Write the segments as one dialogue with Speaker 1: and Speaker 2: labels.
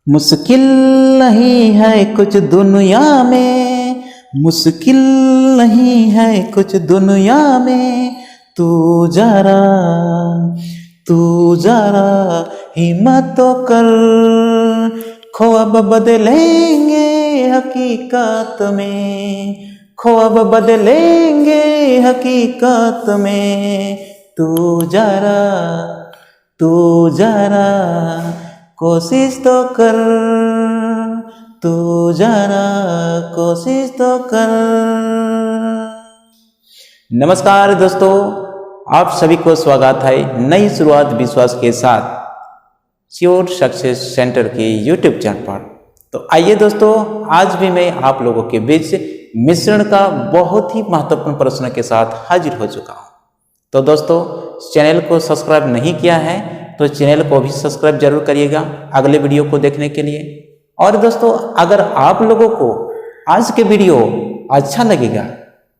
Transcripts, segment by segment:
Speaker 1: मुश्किल नहीं है कुछ दुनिया में, मुश्किल नहीं है कुछ दुनिया में। तू जरा हिम्मत तो कर, ख्वाब बदलेंगे हकीकत में, ख्वाब बदलेंगे हकीकत में। तू जरा कोशिश तो कर, तू जरा कोशिश तो कर। नमस्कार दोस्तों, आप सभी को स्वागत है नई शुरुआत विश्वास के साथ श्योर सक्सेस सेंटर के यूट्यूब चैनल पर। तो आइए दोस्तों, आज भी मैं आप लोगों के बीच मिश्रण का बहुत ही महत्वपूर्ण प्रश्न के साथ हाजिर हो चुका हूँ। तो दोस्तों, चैनल को सब्सक्राइब नहीं किया है तो चैनल को भी सब्सक्राइब जरूर करिएगा अगले वीडियो को देखने के लिए। और दोस्तों, अगर आप लोगों को आज के वीडियो अच्छा लगेगा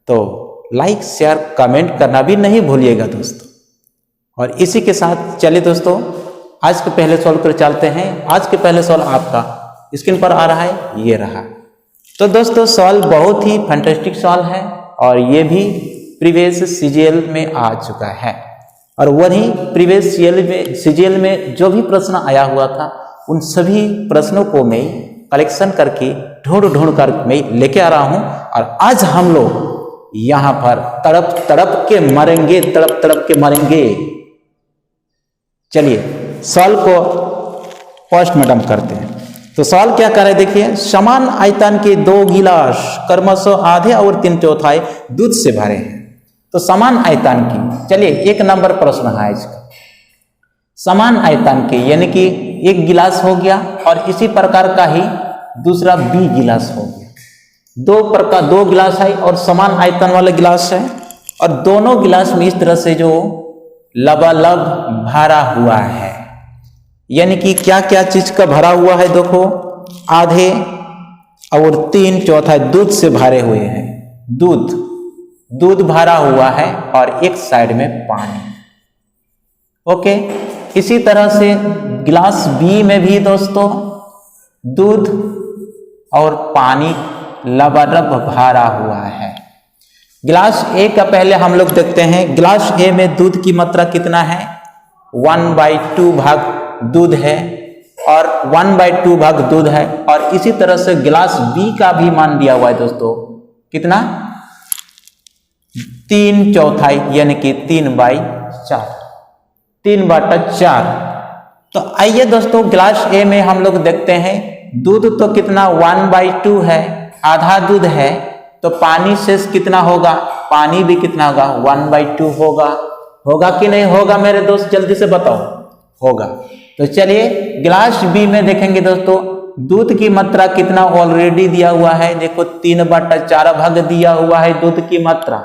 Speaker 1: तो लाइक शेयर कमेंट करना भी नहीं भूलिएगा दोस्तों। और इसी के साथ चलिए दोस्तों, आज के पहले सवाल पर चलते हैं। आज के पहले सवाल आपका स्क्रीन पर आ रहा है, ये रहा। तो दोस्तों, सवाल बहुत ही फैंटास्टिक सवाल है और ये भी प्रीवियस सीजीएल में आ चुका है। और वही प्रीवियस सीजीएल में जो भी प्रश्न आया हुआ था उन सभी प्रश्नों को मैं कलेक्शन करके ढूंढ कर मैं लेके आ रहा हूं। और आज हम लोग यहां पर तड़प तड़प के मरेंगे। चलिए सवाल को पोस्टमार्टम करते हैं। तो सवाल क्या कर रहे हैं, देखिए। समान आयतन के 2 गिलास क्रमशः आधे और 3/4 दूध से भरे हैं। तो समान आयतन की, चलिए 1 नंबर प्रश्न है इसका। समान आयतन के यानी कि एक गिलास हो गया और इसी प्रकार का ही दूसरा बी गिलास हो गया। 2 गिलास है और समान आयतन वाला गिलास है और दोनों गिलास में इस तरह से जो लबालब भरा हुआ है, यानी कि क्या क्या चीज का भरा हुआ है, देखो आधे और 3/4 दूध से भरे हुए हैं। दूध भरा हुआ है और एक साइड में पानी। ओके, इसी तरह से गिलास बी में भी दोस्तों दूध और पानी लबालब भरा हुआ है। गिलास ए का पहले हम लोग देखते हैं। गिलास ए में दूध की मात्रा कितना है, 1/2 भाग दूध है और 1/2 भाग दूध है। और इसी तरह से गिलास बी का भी मान दिया हुआ है दोस्तों, कितना, 3/4 यानी कि 3/4। तो आइए दोस्तों, गिलास ए में हम लोग देखते हैं दूध तो कितना 1/2 है, आधा दूध है। तो पानी शेष कितना होगा, पानी भी कितना होगा, 1/2 होगा कि नहीं होगा मेरे दोस्त, जल्दी से बताओ, होगा। तो चलिए गिलास बी में देखेंगे दोस्तों, दूध की मात्रा कितना ऑलरेडी दिया हुआ है, देखो 3/4 भाग दिया हुआ है दूध की मात्रा।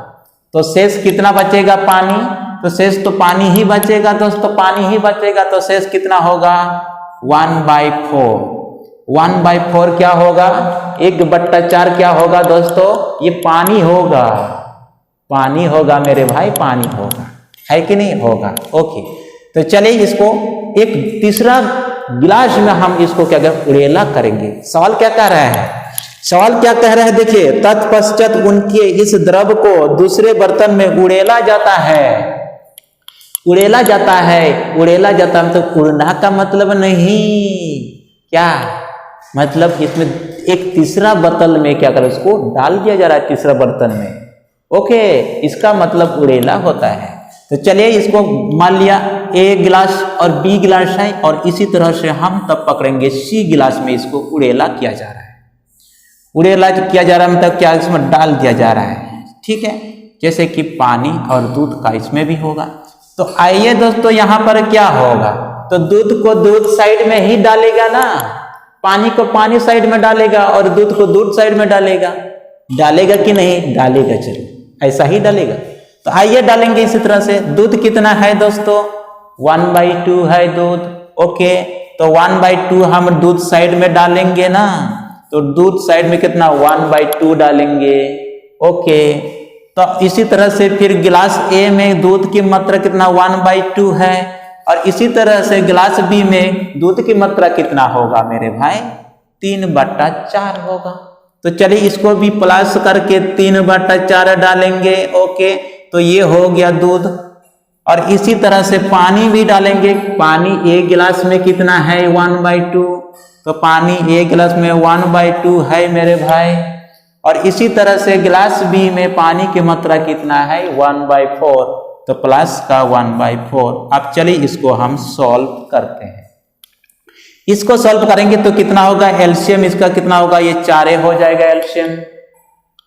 Speaker 1: तो शेष कितना बचेगा, पानी। तो शेष तो पानी ही बचेगा दोस्तों, पानी ही बचेगा। तो शेष कितना होगा, 1/4। 1/4 क्या होगा, 1/4 क्या होगा दोस्तों, ये पानी होगा मेरे भाई, पानी होगा, है कि नहीं, होगा। ओके, तो चलिए इसको एक तीसरा गिलास में हम इसको क्या करें, उड़ेला करेंगे। सवाल क्या कह रहा है, सवाल क्या कह रहा है, देखिए। तत्पश्चात उनके इस द्रव को दूसरे बर्तन में उड़ेला जाता है। उड़ेला जाता मतलब उड़ना का मतलब नहीं, क्या मतलब, इसमें एक तीसरा बर्तन में क्या करें, उसको डाल दिया जा रहा है तीसरा बर्तन में। ओके, इसका मतलब उड़ेला होता है। तो चलिए इसको मान लिया ए गिलास और बी गिलास है और इसी तरह से हम तब पकड़ेंगे सी गिलास में इसको उड़ेला किया जा रहा है। उड़ेला किया जा रहा है मतलब क्या, इसमें डाल दिया जा रहा है, ठीक है। जैसे कि पानी और दूध का इसमें भी होगा। तो आइए दोस्तों, यहाँ पर क्या होगा, तो दूध को दूध साइड में ही डालेगा ना, पानी को पानी साइड में डालेगा और दूध को दूध साइड में डालेगा कि नहीं डालेगा, चलो ऐसा ही डालेगा। तो आइए डालेंगे इसी तरह से। दूध कितना है दोस्तों, 1/2 है दूध। ओके, तो 1/2 हम दूध साइड में डालेंगे ना, तो दूध साइड में कितना, 1/2 डालेंगे। ओके, तो इसी तरह से फिर गिलास ए में दूध की मात्रा कितना, 1/2 है। और इसी तरह से गिलास बी में दूध की मात्रा कितना होगा मेरे भाई, 3/4 होगा। तो चलिए इसको भी प्लस करके 3/4 डालेंगे। ओके, तो ये हो गया दूध। और इसी तरह से पानी भी डालेंगे। पानी एक गिलास में कितना है, 1/2। तो पानी एक गिलास में 1/2 है मेरे भाई। और इसी तरह से गिलास बी में पानी की मात्रा कितना है, 1/4। तो प्लस का 1/4। अब चलिए इसको हम सॉल्व करते हैं। इसको सॉल्व करेंगे तो कितना होगा, एलसीएम इसका कितना होगा, ये 4 हो जाएगा एलसीएम।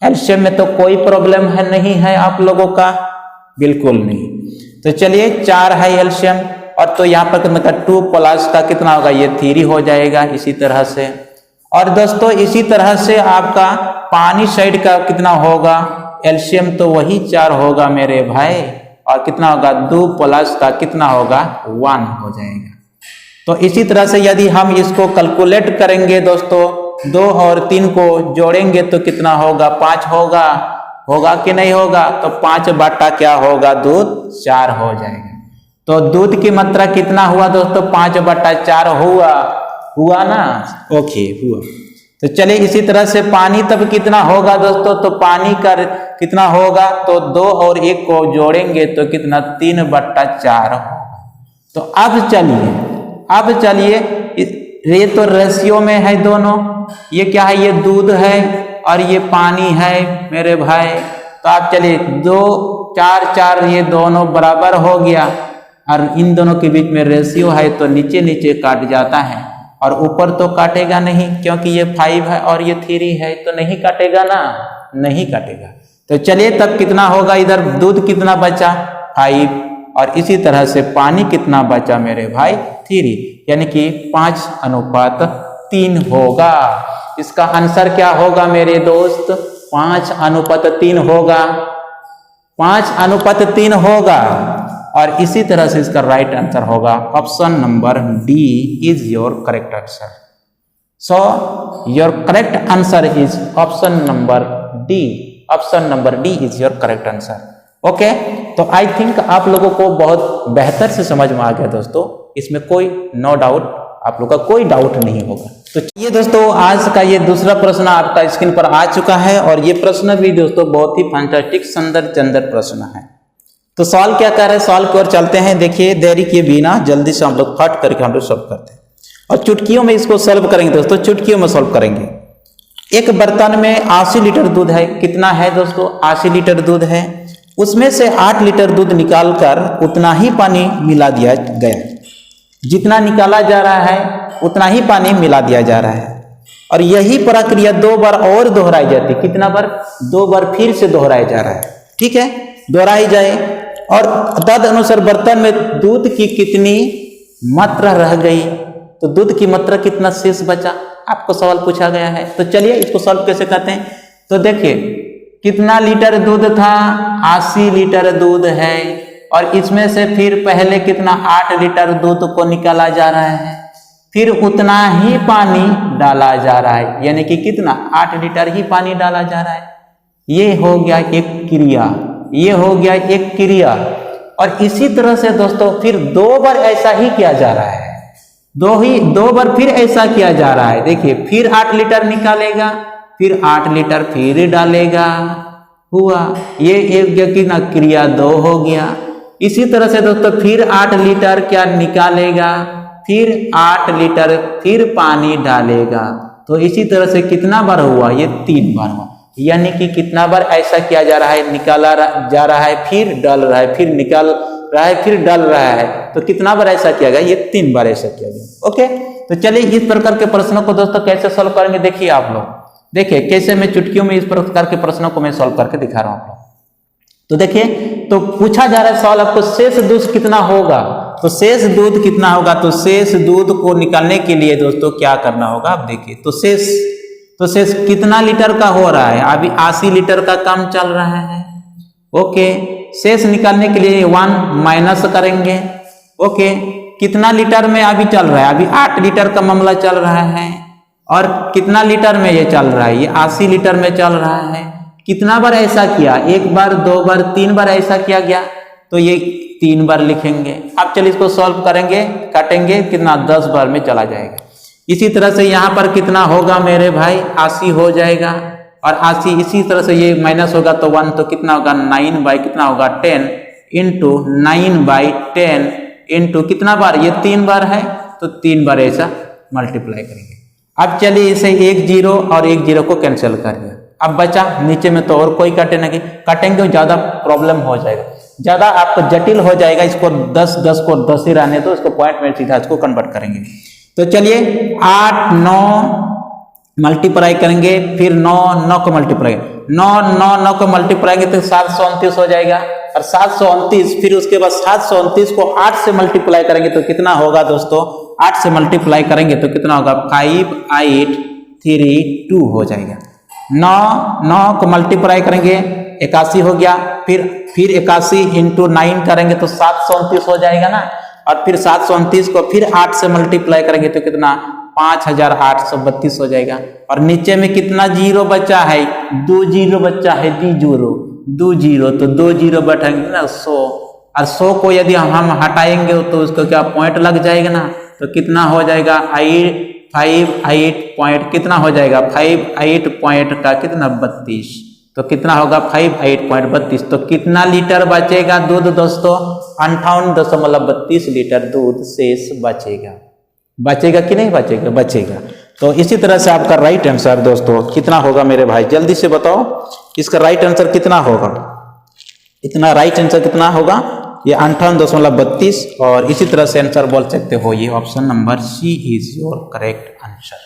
Speaker 1: एलसीएम में तो कोई प्रॉब्लम है नहीं है आप लोगों का, बिल्कुल नहीं। तो चलिए 4 है एलसीएम। और तो यहाँ पर मतलब 2 प्लस का कितना होगा, ये 3 हो जाएगा इसी तरह से। और दोस्तों इसी तरह से आपका पानी साइड का कितना होगा, एलसीएम तो वही 4 होगा मेरे भाई। और कितना होगा, 2 प्लस का कितना होगा, 1 हो जाएगा। तो इसी तरह से यदि हम इसको कैलकुलेट करेंगे दोस्तों, 2 और 3 को जोड़ेंगे तो कितना होगा, 5 होगा। होगा कि नहीं होगा, तो 5 क्या होगा, दूध 4 हो जाएगा। तो दूध की मात्रा कितना हुआ दोस्तों, 5/4 हुआ ना। ओके, हुआ। तो चलिए इसी तरह से पानी तब कितना होगा दोस्तों, तो पानी का कितना होगा, तो 2 और 1 को जोड़ेंगे तो कितना, 3/4 होगा। तो अब चलिए ये तो रेशियो में है दोनों। ये क्या है, ये दूध है और ये पानी है मेरे भाई। तो आप चलिए 2 4 4 ये दोनों बराबर हो गया। और इन दोनों के बीच में रेशियो है तो नीचे नीचे काट जाता है, और ऊपर तो काटेगा नहीं क्योंकि ये 5 है और ये 3 है, तो नहीं काटेगा ना, नहीं काटेगा। तो चलिए तब कितना होगा, इधर दूध कितना बचा, 5। और इसी तरह से पानी कितना बचा मेरे भाई, 3, यानी कि 5:3 होगा। इसका आंसर क्या होगा मेरे दोस्त, 5:3 होगा, 5:3 होगा। और इसी तरह से इसका राइट आंसर होगा option number D is your correct answer. So your correct answer is option number D. Option number D is your correct answer. Okay, तो आई थिंक आप लोगों को बहुत बेहतर से समझ में आ गया दोस्तों। इसमें कोई नो डाउट, आप लोग का कोई डाउट नहीं होगा। तो ये दोस्तों आज का ये दूसरा प्रश्न आपका स्क्रीन पर आ चुका है, और ये प्रश्न भी दोस्तों बहुत ही फैंटास्टिक सुंदर चंदर प्रश्न है। तो सवाल क्या कर रहे हैं, सवाल की ओर चलते हैं। देखिए देरी किए बिना जल्दी से हम लोग फट करके हम लोग सॉल्व करते हैं, और चुटकियों में इसको सॉल्व करेंगे दोस्तों, चुटकियों में सॉल्व करेंगे। एक बर्तन में 80 लीटर दूध है। कितना है दोस्तों, 80 लीटर दूध है। उसमें से 8 लीटर दूध निकालकर उतना ही पानी मिला दिया गया। जितना निकाला जा रहा है उतना ही पानी मिला दिया जा रहा है, और यही प्रक्रिया 2 बार और दोहराई जाती है। कितना बार, 2 बार फिर से दोहराया जा रहा है। ठीक है, दोहराई जाए। और तद अनुसार बर्तन में दूध की कितनी मात्रा रह गई, तो दूध की मात्रा कितना शेष बचा, आपको सवाल पूछा गया है। तो चलिए इसको सॉल्व कैसे करते हैं। तो देखिए कितना लीटर दूध था, 80 लीटर दूध है। और इसमें से फिर पहले कितना, 8 लीटर दूध को निकाला जा रहा है, फिर उतना ही पानी डाला जा रहा है, यानी कि कितना, 8 लीटर ही पानी डाला जा रहा है। ये हो गया एक क्रिया, ये हो गया एक क्रिया। और इसी तरह से दोस्तों फिर 2 बार ऐसा ही किया जा रहा है, 2 बार फिर ऐसा किया जा रहा है। देखिए फिर 8 लीटर निकालेगा, फिर 8 लीटर फिर डालेगा, हुआ ये एक कितना, क्रिया 2 हो गया। इसी तरह से दोस्तों फिर 8 लीटर क्या निकालेगा, फिर 8 लीटर फिर पानी डालेगा। तो इसी तरह से कितना बार हुआ, ये 3 बार हुआ। यानी कि कितना बार ऐसा किया जा रहा है, निकाला जा रहा है, फिर डाल रहा है, फिर निकाल रहा है, फिर डाल रहा है। तो कितना बार ऐसा किया गया, ये 3 बार ऐसा किया गया। ओके, तो चलिए इस प्रकार के प्रश्नों को दोस्तों कैसे सॉल्व करेंगे, देखिए आप लोग। देखिए कैसे मैं चुटकियों में इस प्रकार के प्रश्नों को मैं सॉल्व करके दिखा रहा हूं आप लोग। तो देखिए, तो पूछा जा रहा है सवाल आपको, शेष दूध कितना होगा। तो शेष दूध कितना होगा, तो शेष दूध को निकालने के लिए दोस्तों क्या करना होगा, आप देखिए। तो शेष कितना लीटर का हो रहा है, अभी 80 लीटर का काम चल रहा है। ओके, शेष निकालने के लिए 1 माइनस करेंगे। ओके, कितना लीटर में अभी चल रहा है, अभी 8 लीटर का मामला चल रहा है। और कितना लीटर में ये चल रहा है, ये 80 लीटर में चल रहा है। कितना बार ऐसा किया, 1 बार, 2 बार, 3 बार ऐसा किया गया। तो ये 3 बार लिखेंगे। अब चलिए इसको सॉल्व करेंगे, काटेंगे, कितना 10 बार में चला जाएगा। इसी तरह से यहाँ पर कितना होगा मेरे भाई 80 हो जाएगा, और 80 इसी तरह से ये माइनस होगा तो 1, तो कितना होगा 9 बाई कितना होगा 10 इंटू 9/10 इंटू कितना बार, ये 3 बार है तो 3 बार ऐसा मल्टीप्लाई करेंगे। अब चलिए इसे 1 0 और 1 0 को कैंसिल करिए। अब बचा नीचे में तो और कोई काटे नहीं, काटेंगे तो ज़्यादा प्रॉब्लम हो जाएगा, ज़्यादा आपको जटिल हो जाएगा। इसको 10 को 10 ही रहने दो, इसको पॉइंट में सीधा इसको कन्वर्ट करेंगे। तो चलिए 8 9 मल्टीप्लाई करेंगे, फिर 9 को मल्टीप्लाई 9 को मल्टीप्लाई करेंगे तो 729 हो जाएगा, और 729 फिर उसके बाद 729 को 8 से मल्टीप्लाई करेंगे तो कितना होगा दोस्तों, 8 से मल्टीप्लाई करेंगे तो कितना होगा 5832 हो जाएगा। 9 को मल्टीप्लाई करेंगे 81 हो गया, फिर 81 इंटू 9 करेंगे तो 729 हो जाएगा ना, और फिर 729 को फिर 8 से मल्टीप्लाई करेंगे तो कितना 5832 हो जाएगा। और नीचे में कितना जीरो बचा है, 2 जीरो बचा है, 2 जीरो तो 2 जीरो बैठेंगे ना 100, और 100 को यदि हम हटाएंगे तो उसको क्या पॉइंट लग जाएगा ना, तो कितना हो जाएगा 58 पॉइंट कितना हो जाएगा 58 पॉइंट का कितना 32, तो कितना होगा 58.32, तो कितना लीटर बचेगा दूध दोस्तों 58.32 लीटर दूध शेष बचेगा। बचेगा कि नहीं बचेगा, बचेगा। तो इसी तरह से आपका राइट आंसर दोस्तों कितना होगा मेरे भाई, जल्दी से बताओ इसका राइट आंसर कितना होगा, इतना राइट आंसर कितना होगा, ये 58.32, और इसी तरह से आंसर बोल सकते हो ये option number C is your correct answer.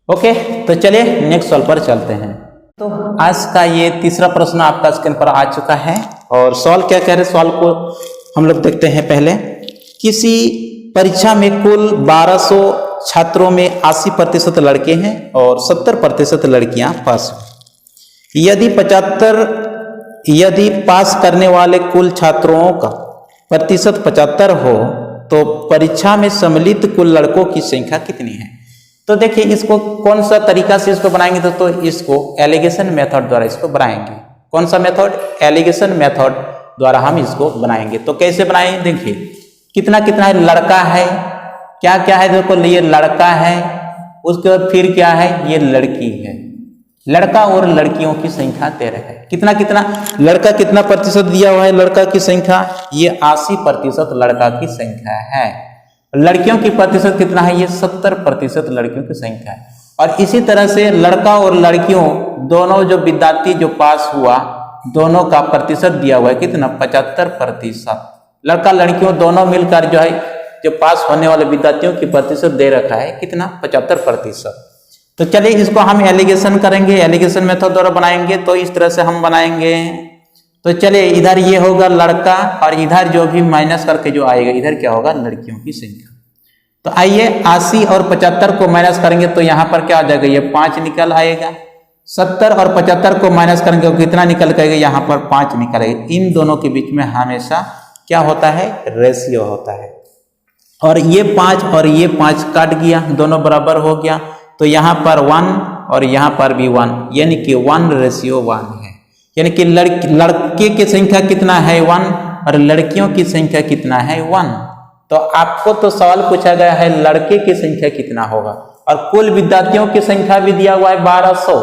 Speaker 1: Okay, तो चलिए नेक्स्ट सवाल पर चलते हैं। तो आज का ये तीसरा प्रश्न आपका स्क्रीन पर आ चुका है, और सवाल क्या कह रहे हैं, सवाल को हम लोग देखते हैं। पहले किसी परीक्षा में कुल 1200 छात्रों में 80% लड़के हैं और 70% लड़कियां पास हैं। यदि पास करने वाले कुल छात्रों का प्रतिशत 75 हो तो परीक्षा में सम्मिलित कुल लड़कों की संख्या कितनी है। तो देखिए इसको कौन सा तरीका से इसको बनाएंगे, तो इसको एलिगेशन मेथड द्वारा इसको बनाएंगे। कौन सा मेथड, एलिगेशन मेथड द्वारा हम इसको बनाएंगे। तो कैसे बनाएंगे, देखिए कितना कितना है, लड़का है, क्या क्या है, देखो ये लड़का है, उसके बाद फिर क्या है, ये लड़की है। लड़का और लड़कियों की संख्या 13 है। कितना कितना लड़का कितना प्रतिशत दिया हुआ है, लड़का की संख्या ये 80% लड़का की संख्या है। लड़कियों की प्रतिशत कितना है, ये 70% लड़कियों की संख्या है। और इसी तरह से लड़का और लड़कियों दोनों जो विद्यार्थी जो पास हुआ दोनों का प्रतिशत दिया हुआ है कितना 75%। लड़का लड़कियों दोनों मिलकर जो है जो पास होने वाले विद्यार्थियों की प्रतिशत दे रखा है कितना 75%। तो चलिए इसको हम एलिगेशन करेंगे, एलिगेशन मेथड द्वारा बनाएंगे। तो इस तरह से हम बनाएंगे। तो चलिए इधर ये होगा लड़का और इधर जो भी माइनस करके जो आएगा इधर क्या होगा, लड़कियों की संख्या। तो आइए 80 और 75 को माइनस करेंगे तो यहाँ पर क्या आ जाएगा, ये 5 निकल आएगा। 70 और 75 को माइनस करेंगे तो कितना निकल आएगा, यहाँ पर 5 निकल आएगा। इन दोनों के बीच में हमेशा क्या होता है, रेशियो होता है। और ये 5 और ये 5 काट गया, दोनों बराबर हो गया। तो यहाँ पर 1 और यहाँ पर भी 1, यानी कि 1:1 है। यानी कि लड़के की संख्या कितना है 1 और लड़कियों की संख्या कितना है 1। तो आपको तो सवाल पूछा गया है लड़के की संख्या कितना होगा, और कुल विद्यार्थियों की संख्या भी दिया हुआ है 1200।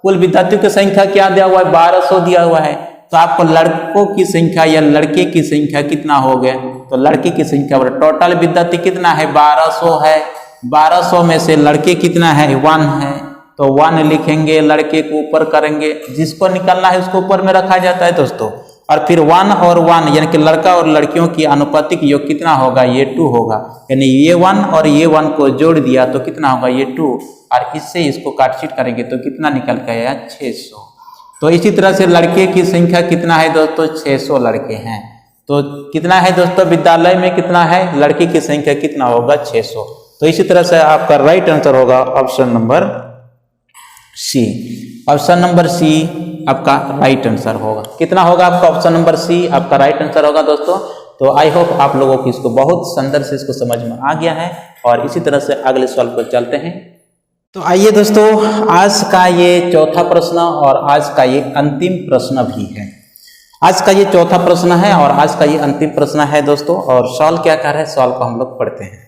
Speaker 1: कुल विद्यार्थियों की संख्या क्या दिया हुआ है, 1200 दिया हुआ है। तो आपको लड़कों की संख्या या लड़के की संख्या कितना हो गया, तो लड़के की संख्या टोटल विद्यार्थी कितना है 1200 है। 1200 में से लड़के कितना है 1 है, तो 1 लिखेंगे, लड़के को ऊपर करेंगे, जिसको निकालना है उसको ऊपर में रखा जाता है दोस्तों। और फिर 1 और 1 यानी कि लड़का और लड़कियों की अनुपातिक योग कितना होगा, ये 2 होगा। यानी ये 1 और ये 1 को जोड़ दिया तो कितना होगा, ये 2। और इससे इसको काटछीट करेंगे तो कितना निकल के आया 600। तो इसी तरह से लड़के की संख्या कितना है दोस्तों, 600 लड़के हैं। तो कितना है दोस्तों, विद्यालय में कितना है, लड़की की संख्या कितना होगा 600। तो इसी तरह से आपका राइट आंसर होगा option number C. Option number C आपका राइट आंसर होगा। कितना होगा आपका ऑप्शन नंबर सी आपका राइट आंसर होगा दोस्तों। तो आई होप आप लोगों को इसको बहुत सुंदर से इसको समझ में आ गया है। और इसी तरह से अगले सवाल पर चलते हैं। तो आइए दोस्तों, आज का ये चौथा प्रश्न और आज का ये अंतिम प्रश्न भी है। आज का ये चौथा प्रश्न है और आज का ये अंतिम प्रश्न है दोस्तों। और सवाल क्या कह रहा है, सवाल को हम लोग पढ़ते हैं।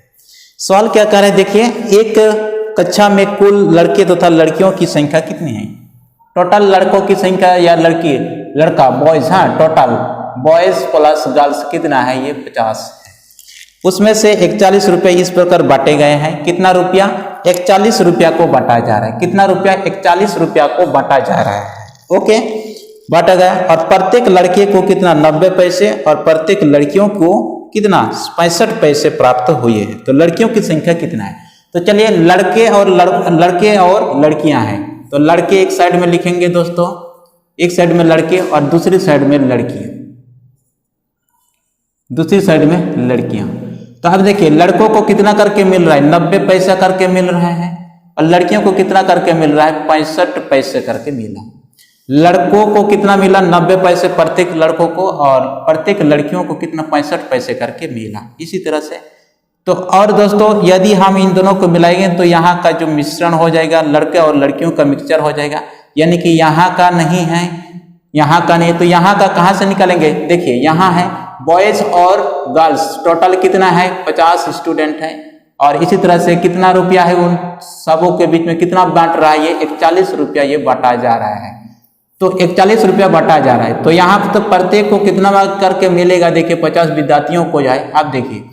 Speaker 1: सवाल क्या कह रहा है, देखिए, एक कक्षा में कुल लड़के तथा लड़कियों की संख्या कितनी है? टोटल लड़कों की संख्या या लड़का बॉयज, हाँ, टोटल बॉयज प्लस गर्ल्स कितना है? ये 50 है। उसमें से 41 रुपये इस प्रकार बांटे गए हैं। कितना रुपया? 41 रुपया को बांटा जा रहा है। कितना रुपया? 41 रुपया को बांटा जा रहा है। ओके, बांटा गया। और प्रत्येक लड़के को कितना? 90 पैसे और प्रत्येक लड़कियों को कितना? 65 पैसे प्राप्त हुए हैं। तो लड़कियों की संख्या कितना है? तो चलिए, लड़के और लड़कियां हैं। तो लड़के एक साइड में लिखेंगे दोस्तों, एक साइड में लड़के और दूसरी साइड में लड़कियां, दूसरी साइड में लड़कियां। तो अब देखिए, लड़कों को कितना करके मिल रहा है? 90 पैसा करके मिल रहा है। और लड़कियों को कितना करके मिल रहा है? 65 पैसे करके मिला। लड़कों को कितना मिला? 90 पैसे प्रत्येक लड़कों को, और प्रत्येक लड़कियों को कितना? 65 पैसे करके मिला। इसी तरह से तो और दोस्तों, यदि हम इन दोनों को मिलाएंगे तो यहाँ का जो मिश्रण हो जाएगा, लड़के और लड़कियों का मिक्सचर हो जाएगा। यानी कि यहाँ का नहीं है, यहाँ का नहीं, तो यहाँ का कहाँ से निकालेंगे? देखिए, यहाँ है बॉयज और गर्ल्स, टोटल कितना है? 50 स्टूडेंट है। और इसी तरह से कितना रुपया है उन सबों के बीच में? कितना बांट रहा है? ये 41 रुपया ये बांटा जा रहा है। तो 41 रुपया बांटा जा रहा है। तो यहाँ तो प्रत्येक को कितना करके मिलेगा? देखिए, 50 विद्यार्थियों को जाए, आप देखिए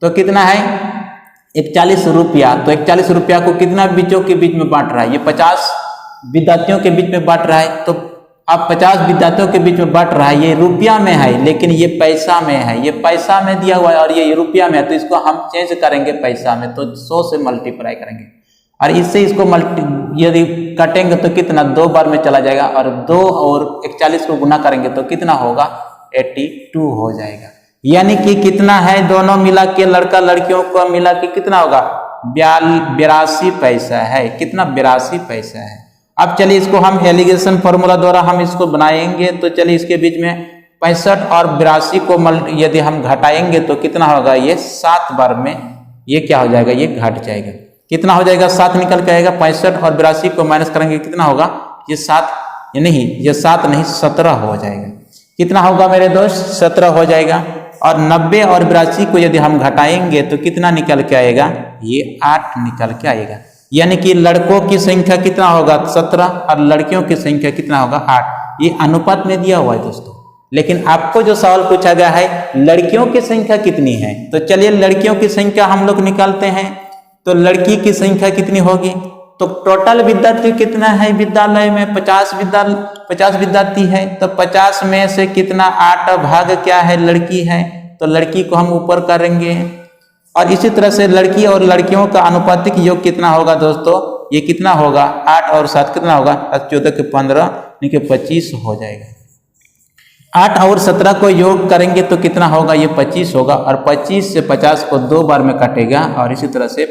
Speaker 1: तो कितना है? 41 रुपया। तो 41 रुपया को कितना बच्चों के बीच में बांट रहा है? ये 50 विद्यार्थियों के बीच में बांट रहा है। तो अब 50 विद्यार्थियों के बीच में बांट रहा है, ये रुपया में है, लेकिन ये पैसा में है। ये पैसा में दिया हुआ है और ये रुपया में है। तो इसको हम चेंज करेंगे पैसा में, तो 100 से मल्टीप्लाई करेंगे और इससे इसको यदि कटेंगे तो कितना? 2 बार में चला जाएगा। और 2 और 41 को गुना करेंगे तो कितना होगा? 82 हो जाएगा। यानी कि कितना है? दोनों मिला के, लड़का लड़कियों को मिला के कितना होगा? 82 पैसा है। कितना? 82 पैसा है। अब चलिए, इसको हम एलिगेशन फॉर्मूला द्वारा हम इसको बनाएंगे। तो चलिए, इसके बीच में 65 और 82 को यदि हम घटाएंगे तो कितना होगा? ये 7 बार में ये क्या हो जाएगा? ये घट जाएगा। कितना हो जाएगा? 7 निकल के आएगा। 65 और 82 को माइनस करेंगे, कितना होगा? ये 7 नहीं, ये 7 नहीं, 17 हो जाएगा। कितना होगा मेरे दोस्त? 17 हो जाएगा। और 90 और 82 को यदि हम घटाएंगे तो कितना निकल के आएगा? ये 8 निकल के आएगा। यानी कि लड़कों की संख्या कितना होगा? 17 और लड़कियों की संख्या कितना होगा? 8। ये अनुपात में दिया हुआ है दोस्तों। लेकिन आपको जो सवाल पूछा गया है, लड़कियों की संख्या कितनी है? तो चलिए, लड़कियों की संख्या हम लोग निकालते हैं। तो लड़की की संख्या कितनी होगी? तो टोटल विद्यार्थी कितना है विद्यालय में? 50 विद्यार्थी है। तो 50 में से कितना? 8 भाग क्या है? लड़की है। तो लड़की को हम ऊपर करेंगे। और इसी तरह से लड़की और लड़कियों का अनुपातिक योग कितना होगा दोस्तों? ये कितना होगा? 8 और 7 कितना होगा? 14 के 15 यानी कि 25 हो जाएगा। 8 और 17 को योग करेंगे तो कितना होगा? ये 25 होगा। और 25 से 50 को 2 बार में काटेगा। और इसी तरह से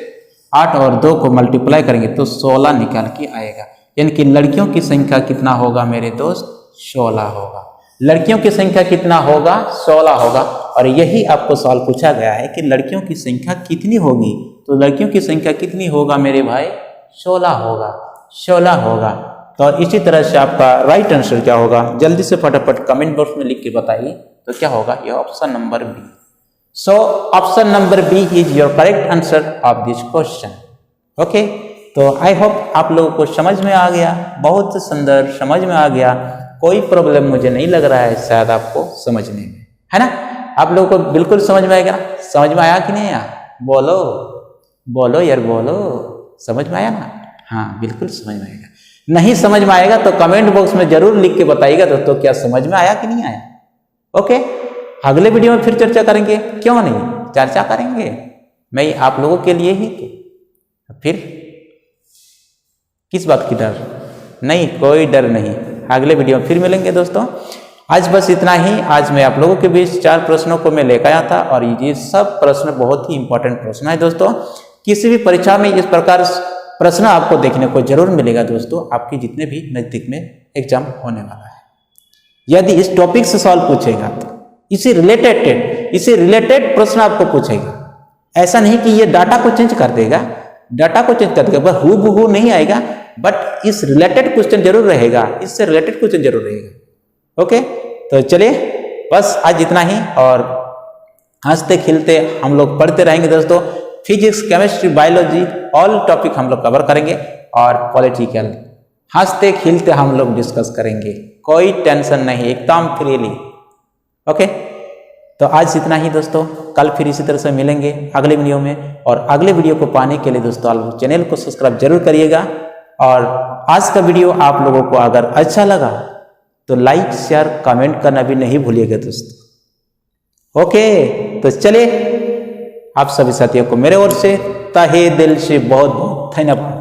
Speaker 1: 8 और 2 को मल्टीप्लाई करेंगे तो 16 निकाल के आएगा। यानी कि लड़कियों की संख्या कितना होगा मेरे दोस्त? 16 होगा। लड़कियों की संख्या कितना होगा? 16 होगा। और यही आपको सवाल पूछा गया है कि लड़कियों की संख्या कितनी होगी? तो लड़कियों की संख्या कितनी होगा मेरे भाई? 16 होगा। 16 होगा। तो इसी तरह से आपका राइट आंसर क्या होगा? जल्दी से फटाफट कमेंट बॉक्स में लिख के बताइए। तो क्या होगा? ये option number B. So option number B is your correct answer of this question. Okay, तो आई होप आप लोगों को समझ में आ गया। बहुत सुंदर समझ में आ गया। कोई प्रॉब्लम मुझे नहीं लग रहा है शायद आपको समझने में, है ना? आप लोगों को बिल्कुल समझ में आएगा। समझ में आया कि नहीं आया? बोलो बोलो यार, बोलो। समझ में आया ना? हाँ, बिल्कुल समझ में आएगा। नहीं समझ में आएगा तो कमेंट बॉक्स में जरूर लिख के बताइएगा दोस्तों, क्या समझ में आया कि नहीं आया। ओके, अगले वीडियो में फिर चर्चा करेंगे। क्यों नहीं, चर्चा करेंगे। मैं आप लोगों के लिए ही तो फिर किस बात की डर? नहीं, कोई डर नहीं। अगले वीडियो में फिर मिलेंगे दोस्तों। आज बस इतना ही। आज मैं आप लोगों के बीच 4 प्रश्नों को मैं लेकर आया था और ये सब प्रश्न बहुत ही इंपॉर्टेंट प्रश्न है दोस्तों। किसी भी परीक्षा में इस प्रकार प्रश्न आपको देखने को जरूर मिलेगा दोस्तों, आपकी जितने भी नजदीक में एग्जाम होने वाला है। यदि इस टॉपिक से सवाल पूछेगा तो इसी रिलेटेड प्रश्न आपको पूछेगा। ऐसा नहीं कि ये डाटा को चेंज कर देगा, बस हूबहू नहीं आएगा, बट इस रिलेटेड क्वेश्चन जरूर रहेगा, इससे रिलेटेड क्वेश्चन जरूर रहेगा। ओके, तो चलिए बस आज इतना ही, और हंसते खिलते हम लोग पढ़ते रहेंगे दोस्तों। Physics, chemistry, biology all topic हम लोग कवर करेंगे, और पॉलिटिकल हंसते खिलते हम लोग डिस्कस करेंगे, कोई टेंशन नहीं, एकदम फ्रीली। ओके, तो आज इतना ही दोस्तों, कल फिर इसी तरह से मिलेंगे अगले वीडियो में। और अगले वीडियो को पाने के लिए दोस्तों आप चैनल को सब्सक्राइब जरूर करिएगा। और आज का वीडियो आप लोगों को अगर अच्छा लगा तो लाइक, शेयर, कमेंट करना भी नहीं भूलिएगा दोस्तों। ओके, तो चलिए आप सभी साथियों को मेरे ओर से तहे दिल से बहुत बहुत धन्यवाद।